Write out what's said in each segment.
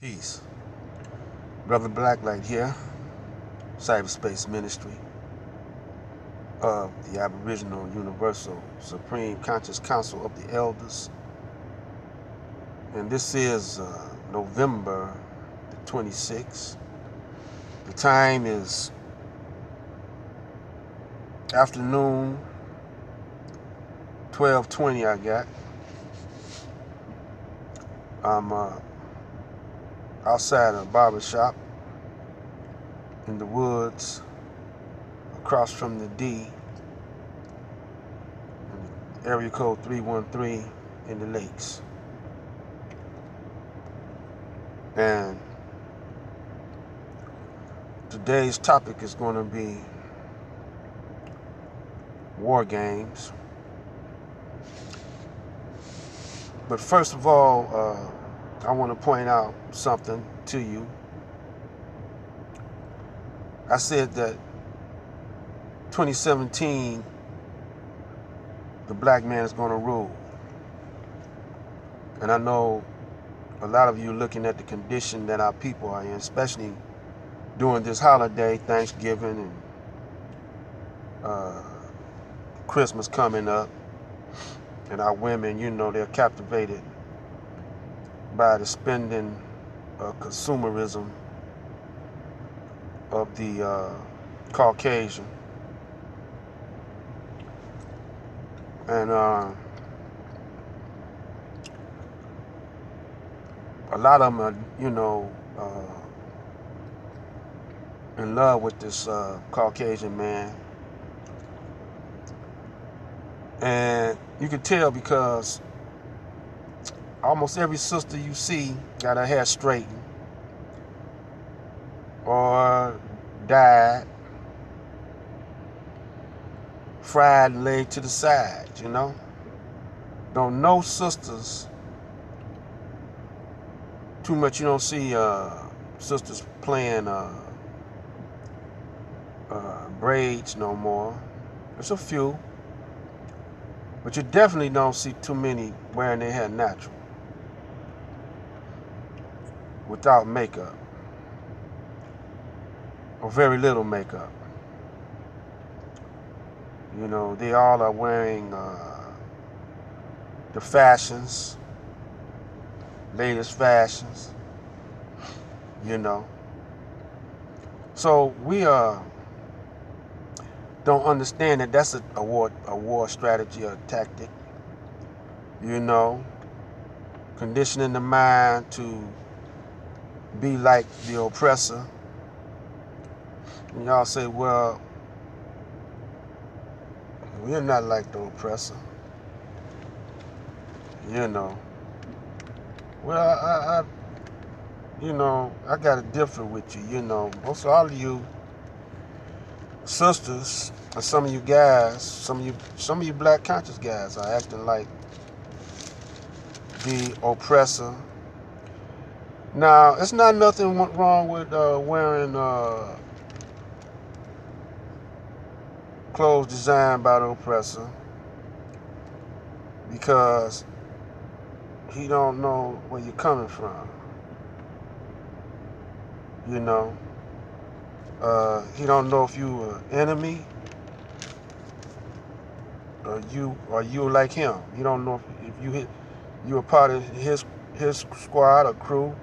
Peace. Brother Blacklight here, Cyberspace Ministry of the Aboriginal Universal Supreme Conscious Council of the Elders. And this is November the 26th. The time is afternoon, 12:20 I got. I'm outside a barber shop in the woods across from the D, area code 313 in the lakes. And today's topic is going to be war games. But first of all, I want to point out something to you. I said that 2017, the black man is going to rule. And I know a lot of you looking at the condition that our people are in, especially during this holiday, Thanksgiving and Christmas coming up. And our women, they're captivated by the spending consumerism of the Caucasian. And a lot of them are, in love with this Caucasian man. And you can tell because almost every sister you see got her hair straightened or dyed, fried and laid to the side, Don't know sisters too much. You don't see sisters playing braids no more. There's a few. But you definitely don't see too many wearing their hair natural, without makeup, or very little makeup. They all are wearing the fashions, latest fashions, So we don't understand that that's a war strategy or tactic, conditioning the mind to be like the oppressor. And y'all say, well, we're not like the oppressor, Well, I gotta differ with you, Most all of you sisters, and some of you guys, some of you black conscious guys are acting like the oppressor. Now, it's not nothing wrong with wearing clothes designed by the oppressor, because he don't know where you're coming from. He don't know if you are enemy or you like him. You don't know if you a part of his squad or crew.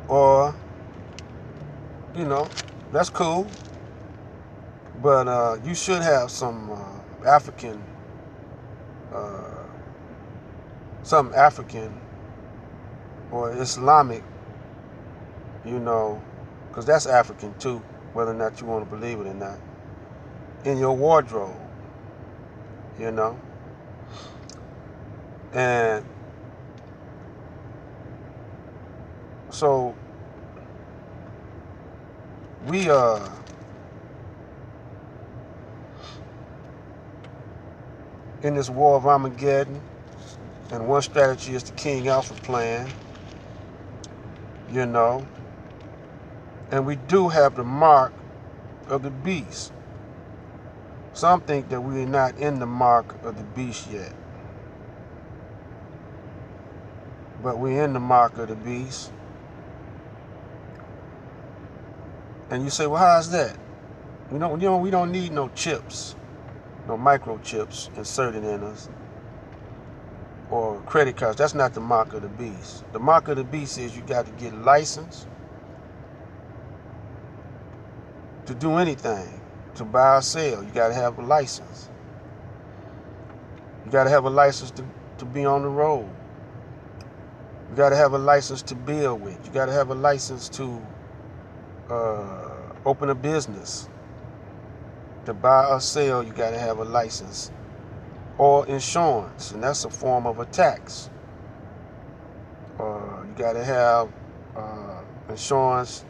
Or that's cool. But you should have some African, or Islamic, because that's African too, whether or not you want to believe it or not, in your wardrobe, And so we in this war of Armageddon, and one strategy is the King Alpha plan, and we do have the mark of the beast. Some think that we are not in the mark of the beast yet. but we're in the mark of the beast. And you say, well, how's that? We don't need no chips, no microchips inserted in us, or credit cards. That's not the mark of the beast. The mark of the beast is you got to get licensed to do anything, to buy or sell. You got to have a license. You got to have a license to be on the road. You got to have a license to build with. You got to have a license to open a business. To buy or sell, you got to have a license. Or insurance, and that's a form of a tax. You got to have insurance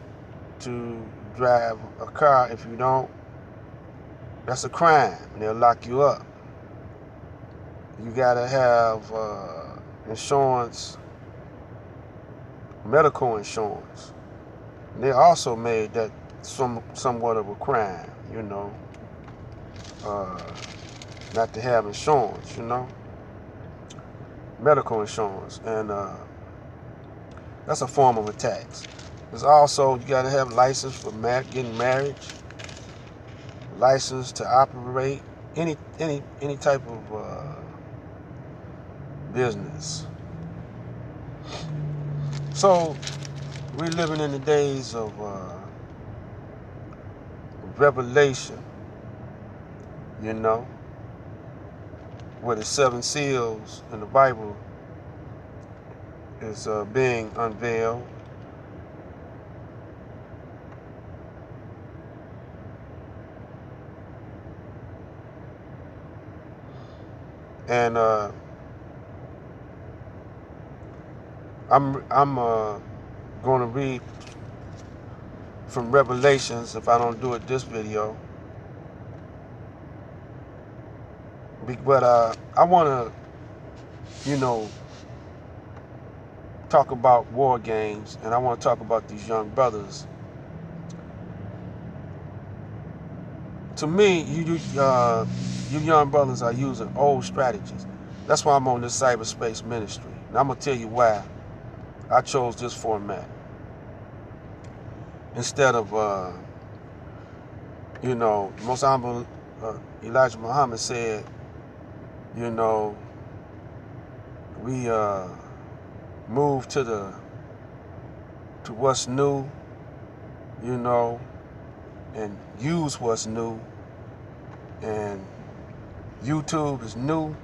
to drive a car. If you don't, that's a crime, and they'll lock you up. You got to have insurance, medical insurance. And they also made that somewhat of a crime, not to have insurance, medical insurance, and that's a form of a tax. There's also, you got to have license for getting married, license to operate any type of business. So we're living in the days of revelation, where the 7 seals in the Bible is being unveiled. And I'm going to read from Revelations if I don't do it this video. But I want to, talk about war games, and I want to talk about these young brothers. To me, you young brothers are using old strategies. That's why I'm on this Cyberspace Ministry. And I'm going to tell you why I chose this format. Instead of, Most Honorable Elijah Muhammad said, we move to what's new, and use what's new. And YouTube is new,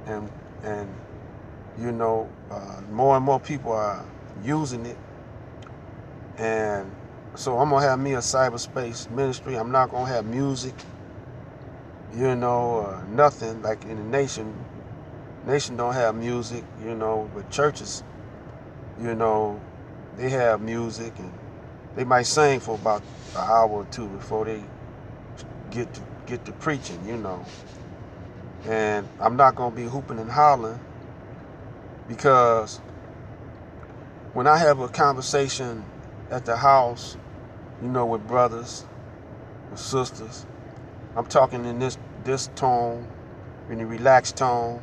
and more and more people are using it. And so I'm gonna have me a cyberspace ministry. I'm not gonna have music, nothing like in the nation. Nation don't have music, but churches, they have music, and they might sing for about an hour or two before they get to preaching, And I'm not gonna be hooping and hollering, because when I have a conversation at the house, with brothers, with sisters, I'm talking in this tone, in a relaxed tone.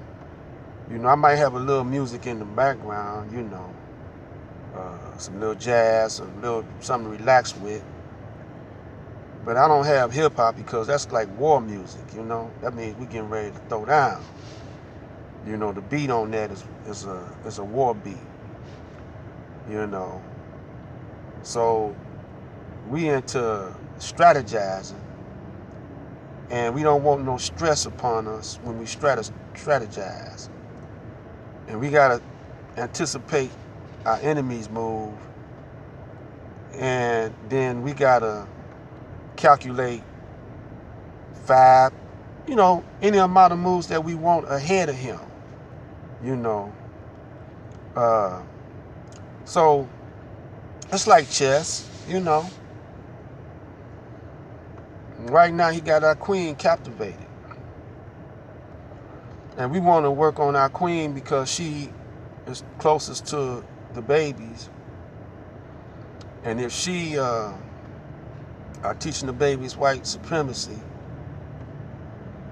I might have a little music in the background, some little jazz, something to relax with. But I don't have hip hop, because that's like war music, That means we getting ready to throw down. The beat on that is a war beat, So we into strategizing, and we don't want no stress upon us when we strategize. And we gotta anticipate our enemy's move, and then we gotta calculate 5, any amount of moves that we want ahead of him, So it's like chess, Right now he got our queen captivated. And we want to work on our queen because she is closest to the babies. And if she are teaching the babies white supremacy,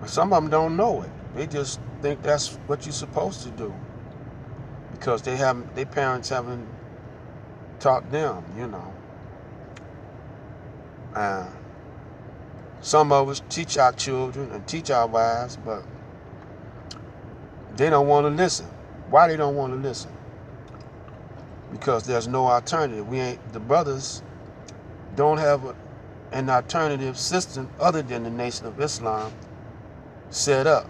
some of them don't know it. They just think that's what you're supposed to do. because their parents haven't taught them, you know. Some of us teach our children and teach our wives, but they don't want to listen. Why they don't want to listen? Because there's no alternative. The brothers don't have an alternative system other than the Nation of Islam set up.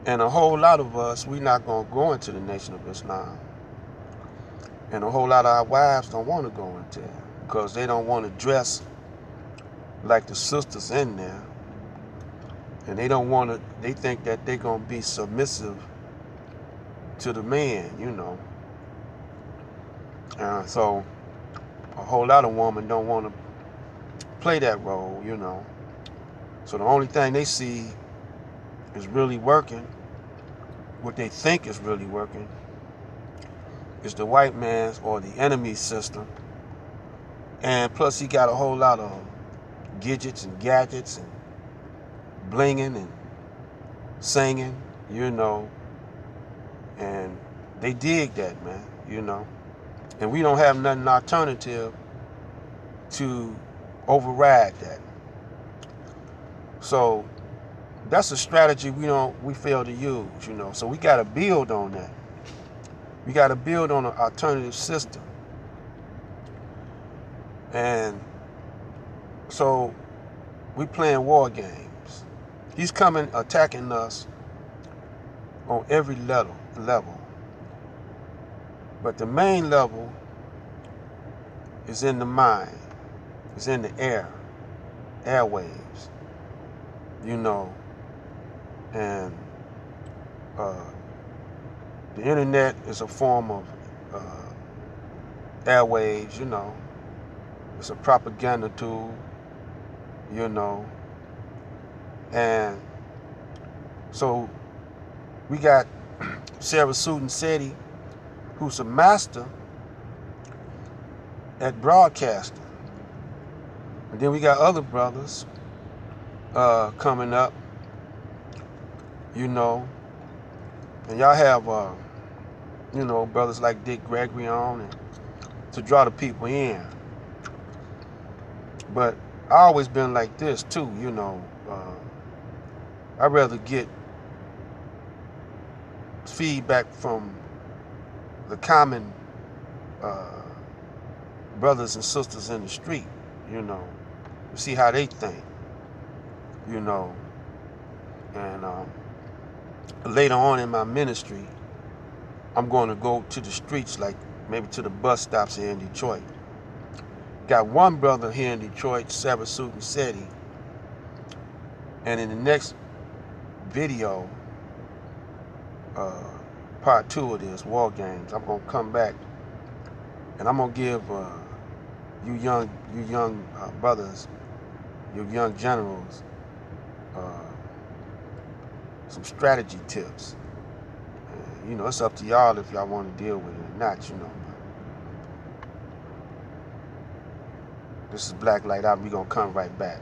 And a whole lot of us, we're not going to go into the Nation of Islam. And a whole lot of our wives don't want to go into it because they don't want to dress like the sisters in there. And they don't want to, they think that they're going to be submissive to the man, you know. So a whole lot of women don't want to play that role, you know. So the only thing they see is really working, what they think is really working, is the white man's or the enemy's system. And plus he got a whole lot of gadgets and gadgets and blinging and singing, you know. And they dig that, man, you know. And we don't have nothing alternative to override that. So that's a strategy we fail to use, you know. So we got to build on that. We got to build on an alternative system. And so we playing war games. He's coming attacking us on every level. But the main level is in the mind. It's in the airwaves, you know. And the internet is a form of airwaves, you know. It's a propaganda tool, you know. And so we got Sarah Sudin Seti, who's a master at broadcasting. And then we got other brothers coming up, you know. And y'all have, you know, brothers like Dick Gregory on and to draw the people in. But I always been like this too, you know. I'd rather get feedback from the common brothers and sisters in the street, you know, to see how they think, you know. And later on in my ministry, I'm going to go to the streets, like maybe to the bus stops here in Detroit. Got one brother here in Detroit, Sarah Sudin Seti, and in the next video, part 2 of this, War Games, I'm going to come back and I'm going to give you young brothers, you young generals, some strategy tips. You know, it's up to y'all if y'all want to deal with it or not, you know. This is Black Light Out. We're going to come right back.